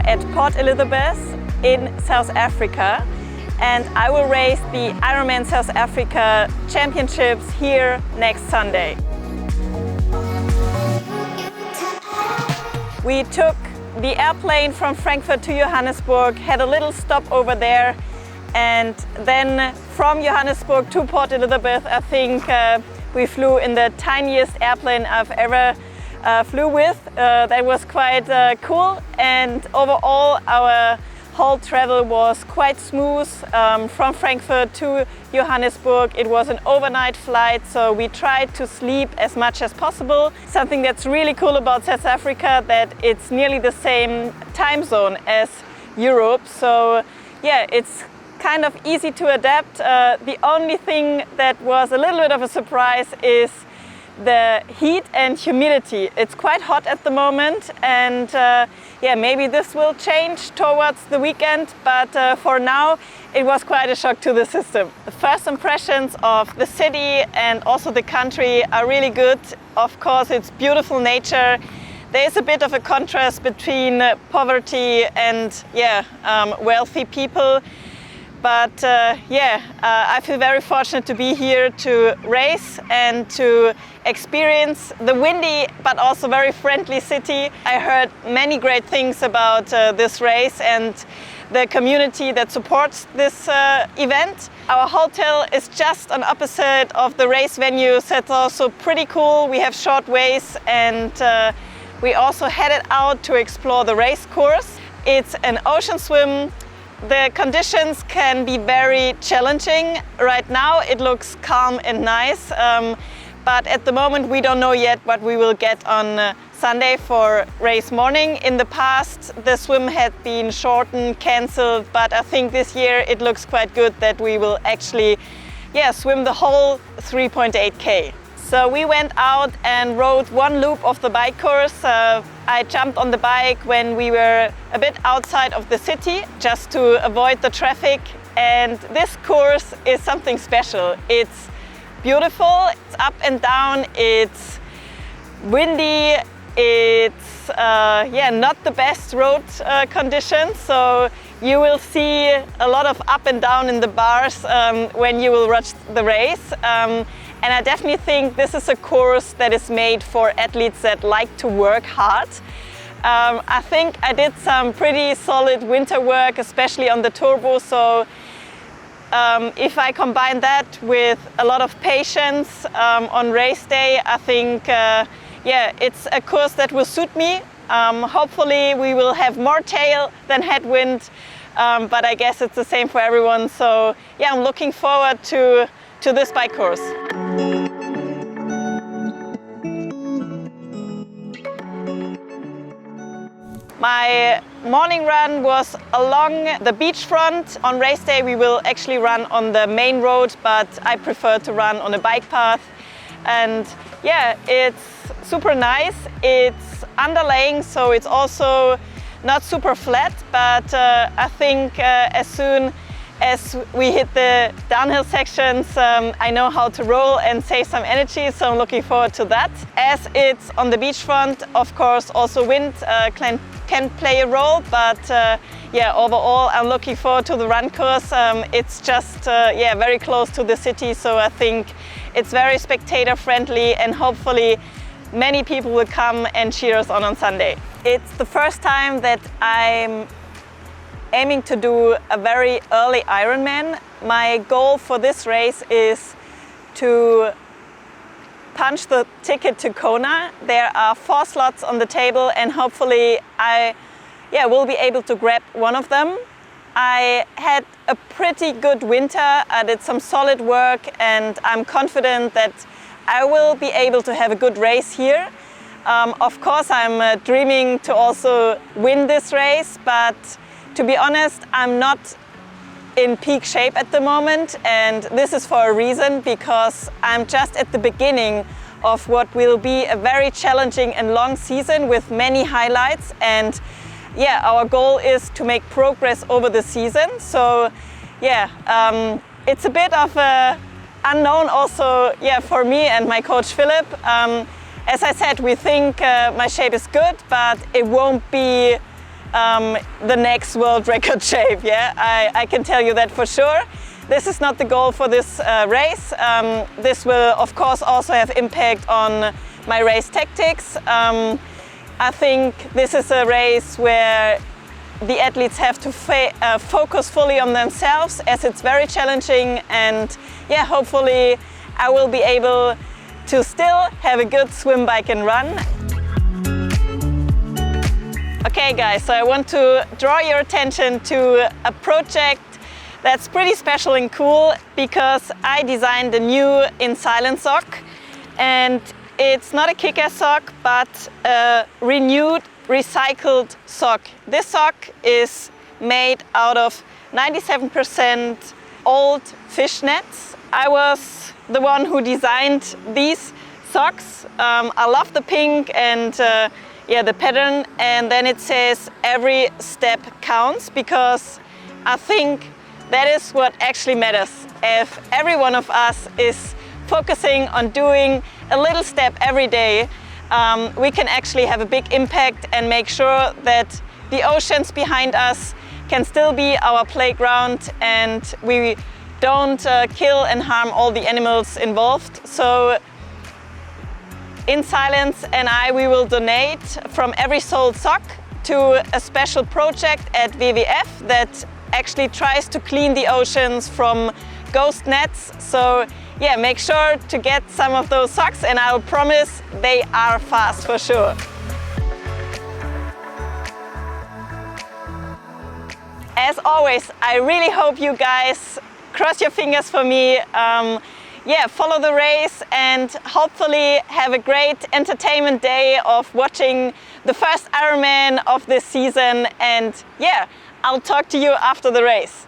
at Port Elizabeth in South Africa, and I will race the Ironman South Africa Championships here next Sunday. We took the airplane from Frankfurt to Johannesburg, had a little stop over there, and then from Johannesburg to Port Elizabeth, I think we flew in the tiniest airplane I've ever flew with. That was quite cool, and overall our whole travel was quite smooth. From Frankfurt to Johannesburg, it was an overnight flight, so we tried to sleep as much as possible. Something that's really cool about South Africa, that it's nearly the same time zone as Europe, so yeah, it's kind of easy to adapt. The only thing that was a little bit of a surprise is the heat and humidity. It's quite hot at the moment, and yeah, maybe this will change towards the weekend, but for now it was quite a shock to the system. The first impressions of the city and also the country are really good. Of course, it's beautiful nature. There is a bit of a contrast between poverty and wealthy people. But I feel very fortunate to be here to race and to experience the windy but also very friendly city. I heard many great things about this race and the community that supports this event. Our hotel is just on opposite of the race venue, so it's also pretty cool. We have short ways, and we also headed out to explore the race course. It's an ocean swim. The conditions can be very challenging. Right now it looks calm and nice, but at the moment we don't know yet what we will get on Sunday for race morning. In the past the swim had been shortened, cancelled, but I think this year it looks quite good that we will actually swim the whole 3.8K. So we went out and rode one loop of the bike course. I jumped on the bike when we were a bit outside of the city, just to avoid the traffic. And this course is something special. It's beautiful, it's up and down, it's windy, it's not the best road conditions. So you will see a lot of up and down in the bars when you will watch the race. And I definitely think this is a course that is made for athletes that like to work hard. I think I did some pretty solid winter work, especially on the turbo. So if I combine that with a lot of patience on race day, I think it's a course that will suit me. Hopefully we will have more tail than headwind, but I guess it's the same for everyone. So yeah, I'm looking forward to this bike course. My morning run was along the beachfront. On race day we will actually run on the main road, but I prefer to run on a bike path. And yeah, it's super nice. It's underlaying, so it's also not super flat, but I think as soon as we hit the downhill sections, I know how to roll and save some energy, so I'm looking forward to that. As it's on the beachfront, of course, also wind can play a role, but overall I'm looking forward to the run course. It's just very close to the city, so I think it's very spectator friendly, and hopefully many people will come and cheer us on Sunday. It's the first time that I'm aiming to do a very early Ironman. My goal for this race is to punch the ticket to Kona. There are 4 slots on the table, and hopefully I will be able to grab one of them. I had a pretty good winter. I did some solid work, and I'm confident that I will be able to have a good race here. Of course, I'm dreaming to also win this race, but to be honest, I'm not in peak shape at the moment, and this is for a reason, because I'm just at the beginning of what will be a very challenging and long season with many highlights. And our goal is to make progress over the season. So it's a bit of a unknown also for me and my coach Philipp. As I said, we think my shape is good, but it won't be the next world record shape. Yeah, I can tell you that for sure. This is not the goal for this race. This will of course also have impact on my race tactics. I think this is a race where the athletes have to focus fully on themselves, as it's very challenging, and yeah, hopefully I will be able to still have a good swim, bike and run. Okay guys, so I want to draw your attention to a project that's pretty special and cool, because I designed a new Incylence sock, and it's not a kick-ass sock, but a renewed, recycled sock. This sock is made out of 97% old fish nets. I was the one who designed these socks. I love the pink and yeah, the pattern, and then it says every step counts, because I think that is what actually matters. If every one of us is focusing on doing a little step every day, we can actually have a big impact and make sure that the oceans behind us can still be our playground, and we don't kill and harm all the animals involved. So Incylence and we will donate from every sold sock to a special project at WWF that actually tries to clean the oceans from ghost nets. So yeah, make sure to get some of those socks, and I'll promise they are fast for sure. As always, I really hope you guys cross your fingers for me. Yeah, follow the race and hopefully have a great entertainment day of watching the first Ironman of this season. And yeah, I'll talk to you after the race.